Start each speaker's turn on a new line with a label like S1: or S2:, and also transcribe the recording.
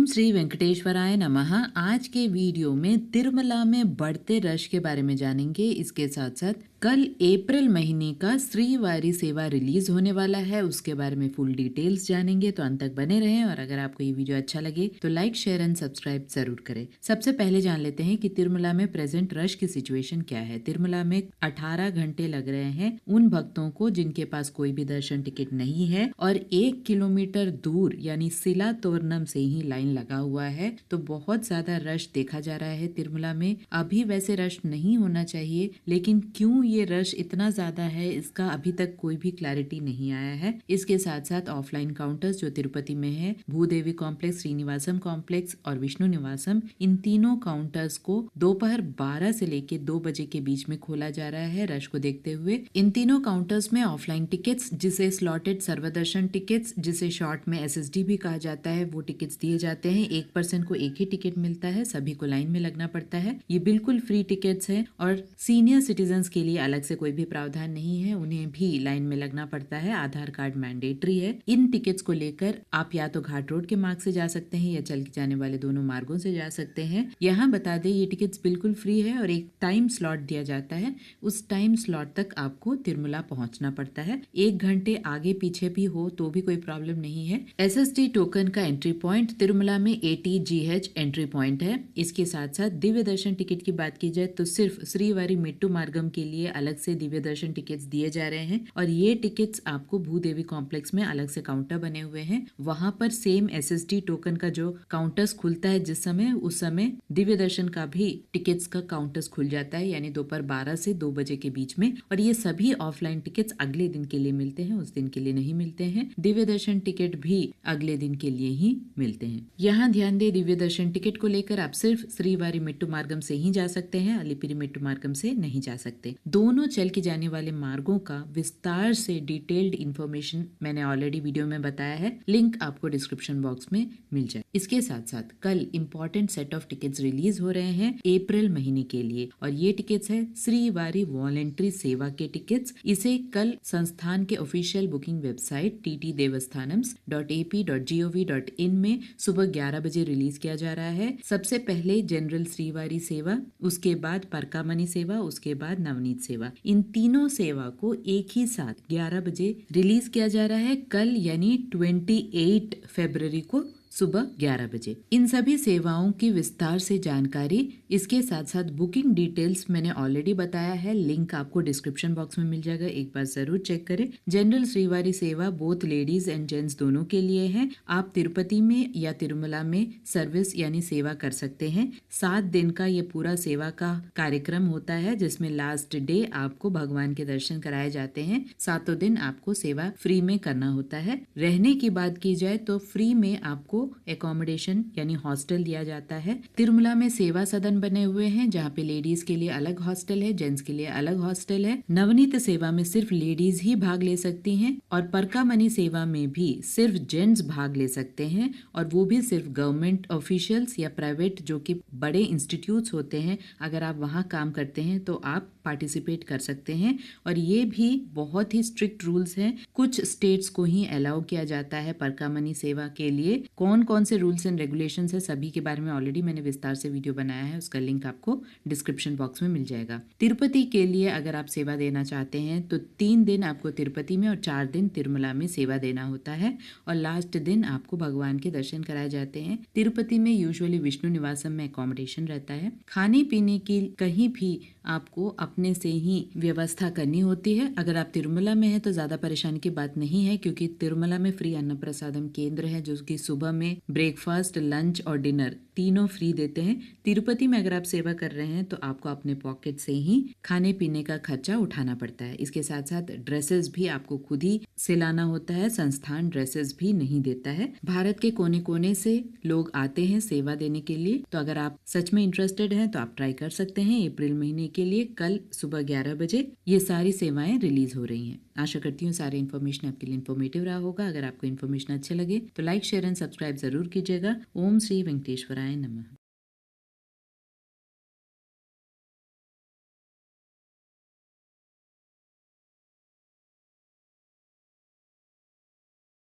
S1: श्री वेंकटेश्वराय नमः। आज के वीडियो में तिरुमला में बढ़ते रश के बारे में जानेंगे। इसके साथ साथ कल अप्रैल महीने का श्रीवारी सेवा रिलीज होने वाला है, उसके बारे में फुल डिटेल्स जानेंगे, तो अंत तक बने रहें। और अगर आपको ये वीडियो अच्छा लगे तो लाइक शेयर एंड सब्सक्राइब जरूर करें। सबसे पहले जान लेते हैं कि तिरुमला में प्रेजेंट रश की सिचुएशन क्या है। तिरुमला में 18 घंटे लग रहे हैं उन भक्तों को जिनके पास कोई भी दर्शन टिकट नहीं है और 1 किलोमीटर दूर यानी सिला तोरनम से ही लाइन लगा हुआ है। तो बहुत ज्यादा रश देखा जा रहा है तिरुमला में। अभी वैसे रश नहीं होना चाहिए, लेकिन क्यों ये रश इतना ज्यादा है इसका अभी तक कोई भी क्लैरिटी नहीं आया है। इसके साथ साथ ऑफलाइन काउंटर्स जो तिरुपति में है, भूदेवी कॉम्प्लेक्स, श्रीनिवासम कॉम्प्लेक्स और विष्णु निवासम, इन तीनों काउंटर्स को दोपहर 12 से लेकर 2 बजे के बीच में खोला जा रहा है रश को देखते हुए। इन तीनों काउंटर्स में ऑफलाइन टिकट्स, जिसे स्लॉटेड सर्वदर्शन टिकट्स, जिसे शॉर्ट में SSD भी कहा जाता है, वो टिकट्स दिए जाते हैं। 1% को एक ही टिकट मिलता है, सभी को लाइन में लगना पड़ता है। ये बिल्कुल फ्री टिकट्स हैं और सीनियर सिटीजन्स के लिए अलग से कोई भी प्रावधान नहीं है, उन्हें भी लाइन में लगना पड़ता है। आधार कार्ड मैंडेटरी है। इन टिकट्स को लेकर आप या तो घाट रोड के मार्ग से जा सकते हैं या चल के जाने वाले दोनों मार्गों से जा सकते हैं। यहाँ बता दें ये टिकट्स बिल्कुल फ्री है और एक टाइम स्लॉट दिया जाता है। उस टाइम स्लॉट तक आपको तिरुमला पहुंचना पड़ता है। 1 घंटे आगे पीछे भी हो तो भी कोई प्रॉब्लम नहीं है। SSD टोकन का एंट्री पॉइंट तिरुमला में ATGH एंट्री पॉइंट है। इसके साथ साथ दिव्य दर्शन टिकट की बात की जाए तो सिर्फ श्रीवारी मेट्टू मार्गम के लिए अलग से दिव्य दर्शन टिकट्स दिए जा रहे हैं और ये टिकट्स आपको भूदेवी कॉम्प्लेक्स में अलग से काउंटर बने हुए हैं। वहां पर सेम SSD टोकन का जो काउंटर्स खुलता है जिस समय, उस समय दिव्य दर्शन का भी टिकट्स का काउंटर्स खुल जाता है, यानी दोपहर 12 से 2 बजे के बीच में। और ये सभी ऑफलाइन टिकट्स अगले दिन के लिए मिलते हैं, उस दिन के लिए नहीं मिलते हैं। दिव्य दर्शन टिकट भी अगले दिन के लिए ही मिलते हैं। यहाँ ध्यान दे, दिव्य दर्शन टिकट को लेकर आप सिर्फ श्रीवारी मेट्टू मार्गम से ही जा सकते हैं, अलिपिरी मेट्टू मार्गम से नहीं जा सकते। दोनों चल के जाने वाले मार्गों का विस्तार से डिटेल्ड इंफॉर्मेशन मैंने ऑलरेडी वीडियो में बताया है, लिंक आपको डिस्क्रिप्शन बॉक्स में मिल जाए। इसके साथ साथ कल important set of tickets release हो रहे हैं अप्रैल महीने के लिए और ये टिकट्स है श्रीवारी वॉलेंट्री सेवा के टिकट्स। इसे कल संस्थान के ऑफिशियल बुकिंग वेबसाइट ttdevastanams.ap.gov.in में सुबह 11 बजे रिलीज किया जा रहा है। सबसे पहले जनरल श्रीवारी सेवा, उसके बाद परकामणि सेवा, उसके बाद नवनीत सेवा, इन तीनों सेवा को एक ही साथ 11 बजे रिलीज किया जा रहा है कल, यानी 28 फरवरी को सुबह 11 बजे। इन सभी सेवाओं की विस्तार से जानकारी, इसके साथ साथ बुकिंग डिटेल्स मैंने ऑलरेडी बताया है, लिंक आपको डिस्क्रिप्शन बॉक्स में मिल जाएगा, एक बार जरूर चेक करें। जनरल श्रीवारी सेवा बोथ लेडीज एंड जेंट्स दोनों के लिए है। आप तिरुपति में या तिरुमला में सर्विस यानी सेवा कर सकते हैं। 7 दिन का ये पूरा सेवा का कार्यक्रम होता है, जिसमें लास्ट डे आपको भगवान के दर्शन कराए जाते हैं। 7 दिन आपको सेवा फ्री में करना होता है। रहने की बात की जाए तो फ्री में आपको एकोमोडेशन यानी हॉस्टल दिया जाता है। तिरुमला में सेवा सदन बने हुए हैं, जहाँ पे लेडीज के लिए अलग हॉस्टल है, जेंट्स के लिए अलग हॉस्टल है। नवनीत सेवा में सिर्फ लेडीज ही भाग ले सकती हैं और परकामणि सेवा में भी सिर्फ जेंट्स भाग ले सकते हैं, और वो भी सिर्फ गवर्नमेंट ऑफिशियल्स या प्राइवेट जो कि बड़े इंस्टीट्यूट्स होते हैं, अगर आप वहाँ काम करते हैं तो आप पार्टिसिपेट कर सकते हैं। और ये भी बहुत ही स्ट्रिक्ट रूल्स हैं, कुछ स्टेट्स को ही अलाउ किया जाता है परकामणि सेवा के लिए। कौन कौन से रूल्स एंड रेगुलेशंस है सभी के बारे में ऑलरेडी मैंने विस्तार से वीडियो बनाया है, उसका लिंक आपको डिस्क्रिप्शन बॉक्स में मिल जाएगा। तिरुपति के लिए अगर आप सेवा देना चाहते हैं तो 3 दिन आपको तिरुपति में और 4 दिन तिरुमला में सेवा देना होता है, और लास्ट दिन आपको भगवान के दर्शन कराए जाते हैं। तिरुपति में यूजुअली विष्णु निवासम में अकोमोडेशन रहता है। खाने पीने की कहीं भी आपको अपने से ही व्यवस्था करनी होती है। अगर आप तिरुमला में हैं तो ज्यादा परेशानी की बात नहीं है, क्योंकि तिरुमला में फ्री अन्न प्रसादम केंद्र है, जो कि सुबह में ब्रेकफास्ट, लंच और डिनर तीनों फ्री देते हैं। तिरुपति में अगर आप सेवा कर रहे हैं तो आपको अपने पॉकेट से ही खाने पीने का खर्चा उठाना पड़ता है। इसके साथ साथ ड्रेसेस भी आपको खुद ही सिलाना होता है, संस्थान ड्रेसेस भी नहीं देता है। भारत के कोने कोने से लोग आते हैं सेवा देने के लिए, तो अगर आप सच में इंटरेस्टेड हैं तो आप ट्राई कर सकते हैं। अप्रैल महीने के लिए कल सुबह 11 बजे ये सारी सेवाएं रिलीज हो रही हैं। आशा करती हूँ सारी इन्फॉर्मेशन आपके लिए इन्फॉर्मेटिव रहा होगा। अगर आपको इन्फॉर्मेशन अच्छे लगे तो लाइक शेयर एंड सब्सक्राइब जरूर कीजिएगा। ओम श्री वेंकटेश्वराय नमः।